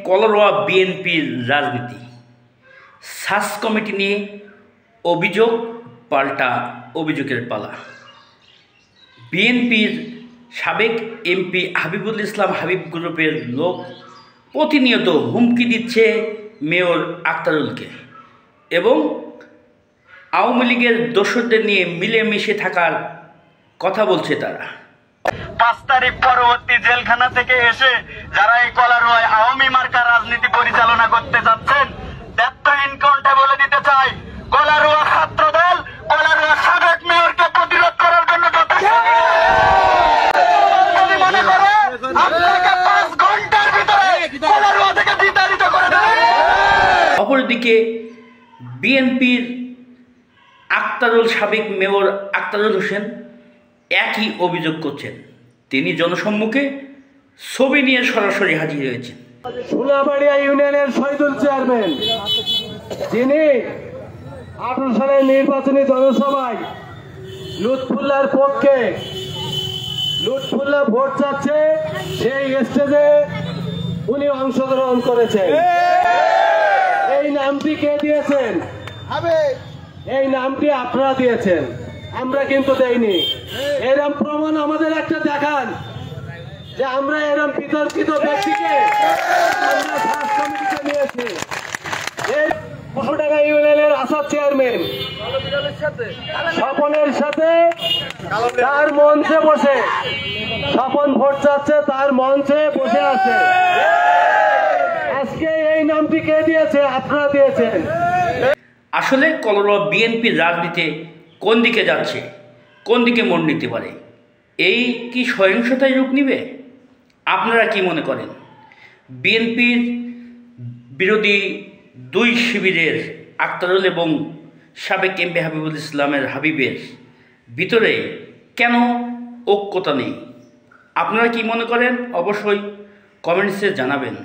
কলারোয়া বিএনপির রাজনীতি। Search committee নিয়ে অভিযোগ পাল্টা অভিযোগের পালা। বিএনপির সাবেক এমপি হাবিবুল ইসলাম হাবিব গ্রুপের লোক প্রতিনিয়ত হুমকি দিচ্ছে মেয়র আক্তারুলকে এবং আওয়ামী লীগের দোসরদের নিয়ে মিলেমিশে থাকার কথা বলছে তারা। 5 তারিখ পরবর্তী জেলখানা থেকে এসে যারা এই কলারোয়ায় আওয়ামী মার্কা রাজনীতি পরিচালনা করতে যাচ্ছেন, এনকাউন্টে বলে দিতে চাই, কলারোয়া ছাত্র দল কলারোয়া সাবেক মেয়রকে প্রতিরোধ করার জন্য যদি মনে করে আপনাকে 5 ঘন্টার ভিতরে কলারোয়া থেকে বিতাড়িত করে দেবে। অপরদিকে বিএনপির সাবেক মেয়র আক্তারুল হোসেন একই অভিযোগ করছেন। তিনি জনসম্মুখে ছবি নিয়ে সরাসরি হাজির হয়েছেন। ফুলাবাড়িয়া ইউনিয়নের শহীদুল চেয়ারম্যান, যিনি 18 সালের নির্বাচনী জনসভায় লুৎফুল্লাহর পক্ষে লুৎফুল্লাহ ভোট চাচ্ছে, সেই স্টেজে উনি অংশগ্রহণ করেছেন। এই নামটি কে দিয়েছেন? এই নামটি আপনারা দিয়েছেন, আমরা কিন্তু দেইনি। এরম প্রমাণ আমাদের একটা দেখান যে আমরা এরম বিতর্কিত ব্যক্তিকে আমরা সার্চ কমিটিতে নিয়েছি। এই 200 টাকা ইউনিয়নের আসাদ চেয়ারম্যান স্বপনের সাথে তার মঞ্চে বসে, স্বপন ভোট চাচ্ছে, তার মঞ্চে বসে আছে। আজকে এই নামটি কে দিয়েছে? আপনারা দিয়েছেন। আসলে কলারোয়া বিএনপির রাজনীতি কোন দিকে যাচ্ছে, কোন দিকে মোড় নিতে পারে? এই কি সহিংসতায় রূপ নিবে? আপনারা কি মনে করেন? বিএনপির বিরোধী দুই শিবিরের আক্তারুল এবং সাবেক এমপি হাবিবুল ইসলামের হাবিবের ভিতরে কেন ঐক্যতা নেই? আপনারা কি মনে করেন? অবশ্যই কমেন্টসে জানাবেন।